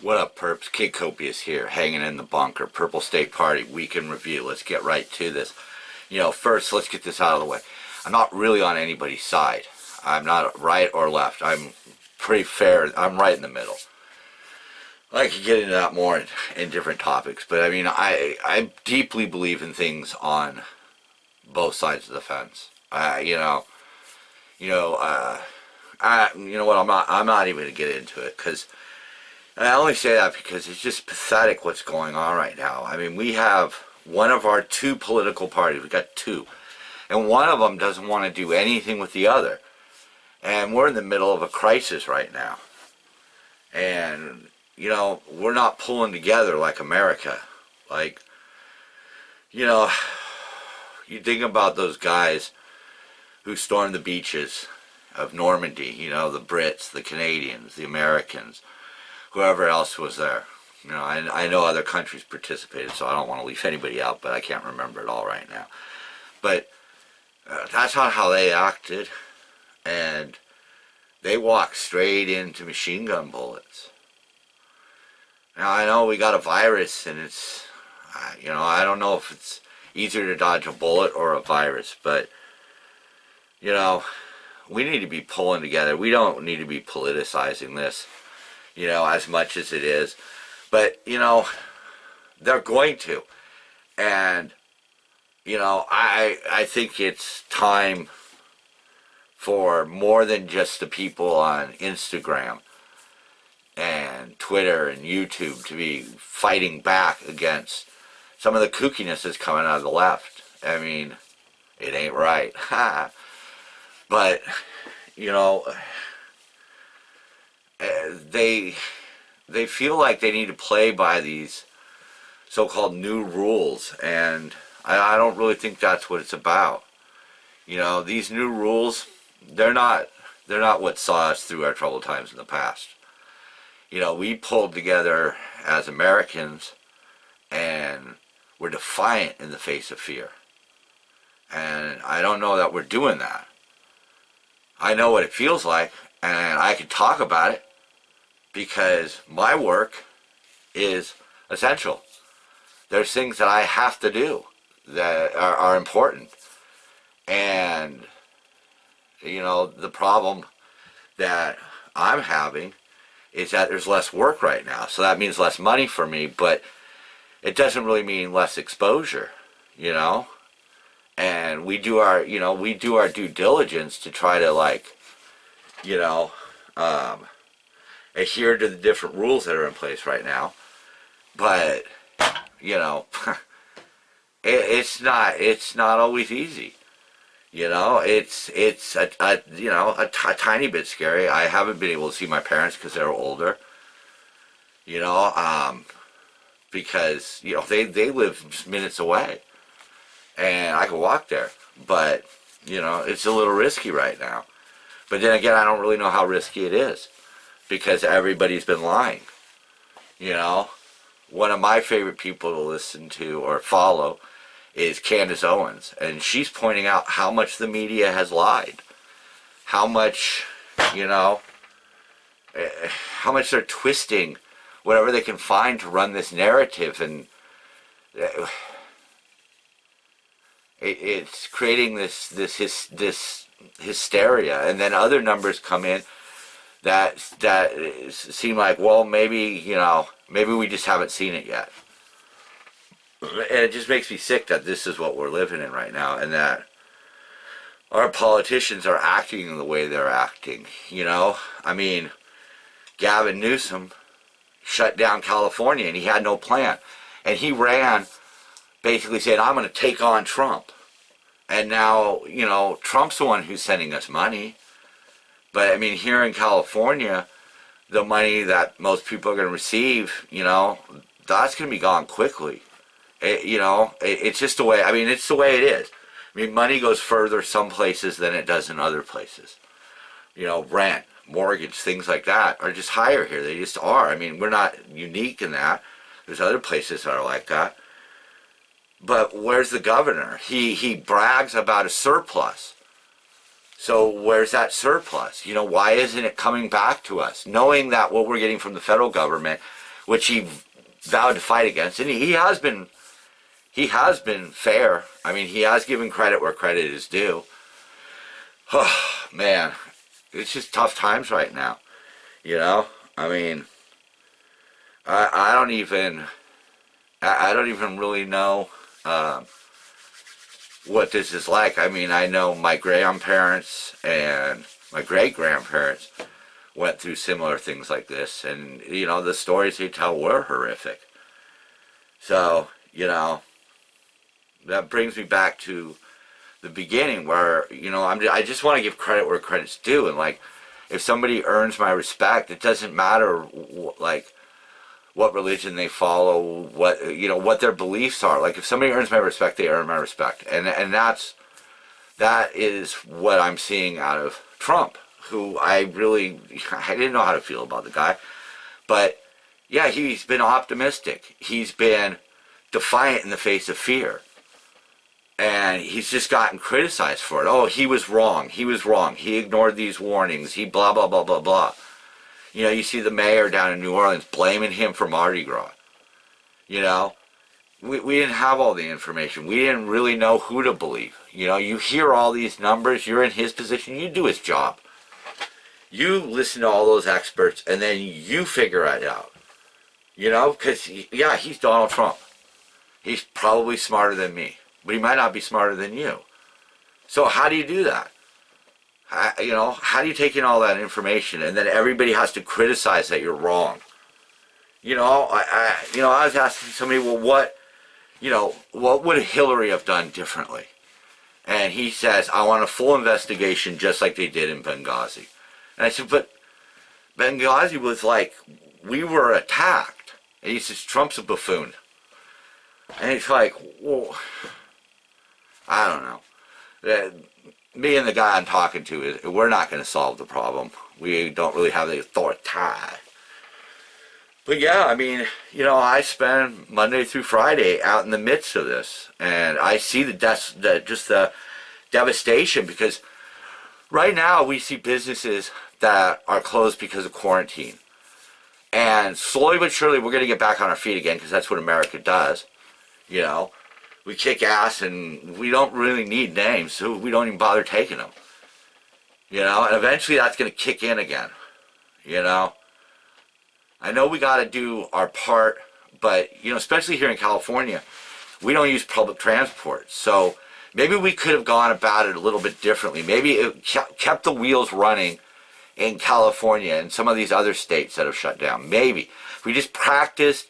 What up, perps? Kid Copious here, hanging in the bunker. Purple State Party, week in review. Let's get right to this. First, let's get this out of the way. I'm not really on anybody's side. I'm not right or left. I'm pretty fair. I'm right in the middle. I could get into that more in different topics, but I mean, I deeply believe in things on both sides of the fence. What? I'm not even gonna get into it because. I only say that because it's just pathetic what's going on right now. I mean, we have one of our two political parties. We got two. And one of them doesn't want to do anything with the other. And we're in the middle of a crisis right now. And, we're not pulling together like America. You think about those guys who stormed the beaches of Normandy, the Brits, the Canadians, the Americans, whoever else was there. I know other countries participated, so I don't want to leave anybody out, but I can't remember it all right now. But that's not how they acted, and they walked straight into machine gun bullets. Now, I know we got a virus, and it's, I don't know if it's easier to dodge a bullet or a virus, but, we need to be pulling together. We don't need to be politicizing this, as much as it is. But, they're going to. And, I think it's time for more than just the people on Instagram and Twitter and YouTube to be fighting back against some of the kookiness that's coming out of the left. I mean, it ain't right. But, they feel like they need to play by these so-called new rules, and I don't really think that's what it's about. These new rules, they're not what saw us through our troubled times in the past. We pulled together as Americans, and we're defiant in the face of fear. And I don't know that we're doing that. I know what it feels like, and I can talk about it, because my work is essential. There's things that I have to do that are important. And, the problem that I'm having is that there's less work right now. So that means less money for me, but it doesn't really mean less exposure, And we do our due diligence to try to adhere to the different rules that are in place right now, but it's not always easy. It's a tiny bit scary. I haven't been able to see my parents because they're older. Because they live just minutes away, and I can walk there, but it's a little risky right now. But then again, I don't really know how risky it is, because everybody's been lying. One of my favorite people to listen to or follow is Candace Owens, and she's pointing out how much the media has lied, how much they're twisting whatever they can find to run this narrative, and it's creating this hysteria. And then other numbers come in that seem like, well, maybe we just haven't seen it yet. And it just makes me sick that this is what we're living in right now, and that our politicians are acting the way they're acting. I mean, Gavin Newsom shut down California, and he had no plan. And he ran basically saying, I'm going to take on Trump. And now, Trump's the one who's sending us money. But, I mean, here in California, the money that most people are going to receive, that's going to be gone quickly. It's just the way, it's the way it is. Money goes further some places than it does in other places. Rent, mortgage, things like that are just higher here. They just are. We're not unique in that. There's other places that are like that. But where's the governor? He brags about a surplus. So where's that surplus? Why isn't it coming back to us? Knowing that what we're getting from the federal government which he vowed to fight against, and he has been fair. I mean, he has given credit where credit is due. Oh, man, it's just tough times right now. You know, I mean, I don't even really know what this is like. I mean, I know my grandparents and my great-grandparents went through similar things like this, and, you know, the stories they tell were horrific. So, you know, that brings me back to the beginning where, you know, I just want to give credit where credit's due, and, like, if somebody earns my respect, it doesn't matter, like, what religion they follow, what, you know, what their beliefs are. Like, if somebody earns my respect, they earn my respect. And that is what I'm seeing out of Trump, who I didn't know how to feel about the guy. But, yeah, he's been optimistic. He's been defiant in the face of fear. And he's just gotten criticized for it. Oh, he was wrong. He was wrong. He ignored these warnings. He blah, blah, blah, blah, blah. You know, you see the mayor down in New Orleans blaming him for Mardi Gras. You know, we didn't have all the information. We didn't really know who to believe. You know, you hear all these numbers. You're in his position. You do his job. You listen to all those experts, and then you figure it out. You know, because, yeah, he's Donald Trump. He's probably smarter than me. But he might not be smarter than you. So how do you do that? You know, how do you take in all that information and then everybody has to criticize that you're wrong? You know, I was asking somebody, well, what would Hillary have done differently? And he says, I want a full investigation just like they did in Benghazi. And I said, but Benghazi was like, we were attacked. And he says, Trump's a buffoon. And it's like, well, I don't know. Me and the guy I'm talking to, we're not going to solve the problem. We don't really have the authority. But yeah, I mean, you know, I spend Monday through Friday out in the midst of this, and I see just the devastation, because right now we see businesses that are closed because of quarantine. And slowly but surely we're going to get back on our feet again, because that's what America does, you know. We kick ass, and we don't really need names, so we don't even bother taking them. You know, and eventually that's going to kick in again. You know, I know we got to do our part, but, you know, especially here in California, we don't use public transport. So maybe we could have gone about it a little bit differently. Maybe it kept the wheels running in California and some of these other states that have shut down. Maybe if we just practiced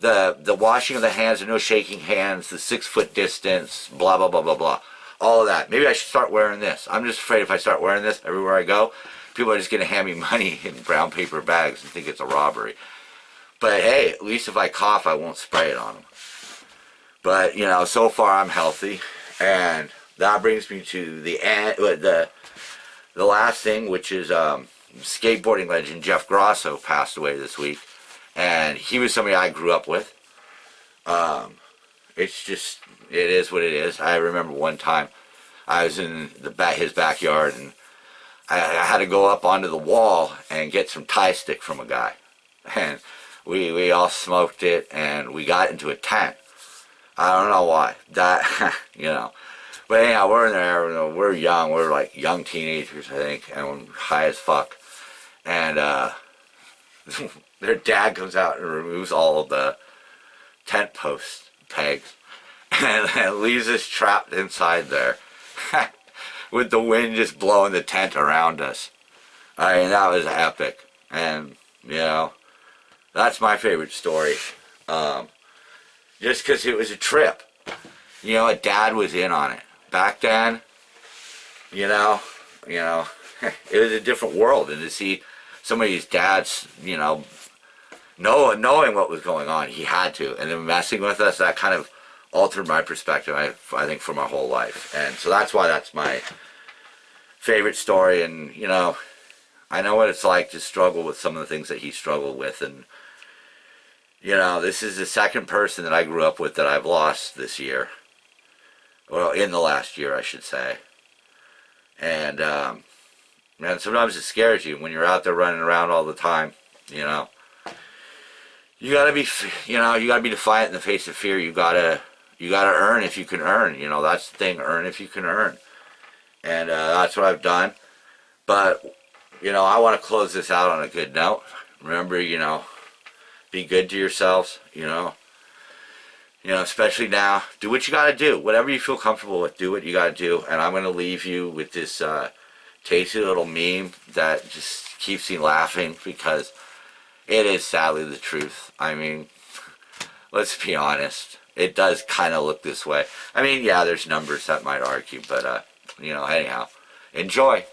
the washing of the hands, and no shaking hands, the 6-foot distance, blah, blah, blah, blah, blah. All of that. Maybe I should start wearing this. I'm just afraid if I start wearing this everywhere I go, people are just going to hand me money in brown paper bags and think it's a robbery. But hey, at least if I cough, I won't spray it on them. But, you know, so far I'm healthy. And that brings me to the last thing, which is skateboarding legend Jeff Grosso passed away this week. And he was somebody I grew up with. It's just, it is what it is. I remember one time I was in his backyard, and I had to go up onto the wall and get some Thai stick from a guy. And we all smoked it, and we got into a tent. I don't know why. That, you know. But anyhow, we're in there, you know, we're young. We're like young teenagers, I think, and we're high as fuck. And, their dad comes out and removes all of the tent post pegs and leaves us trapped inside there with the wind just blowing the tent around us. I mean, that was epic. And, you know, that's my favorite story. Just because it was a trip. You know, a dad was in on it. Back then, you know, it was a different world. And to see some of these dads, you know, knowing what was going on, he had to, and then messing with us, that kind of altered my perspective, I think, for my whole life. And so that's why that's my favorite story. And, you know, I know what it's like to struggle with some of the things that he struggled with. And, you know, this is the second person that I grew up with that I've lost this year. Well, in the last year, I should say. And, man, sometimes it scares you when you're out there running around all the time, you know. you gotta be, you gotta be defiant in the face of fear. You gotta earn if you can earn. That's the thing. Earn if you can earn, and that's what I've done. But I want to close this out on a good note. Remember, be good to yourselves. Especially now, do what you gotta do. Whatever you feel comfortable with, do what you gotta do. And I'm gonna leave you with this tasty little meme that just keeps me laughing because it is sadly the truth. I mean, let's be honest. It does kind of look this way. I mean, yeah, there's numbers that might argue, but anyhow, enjoy.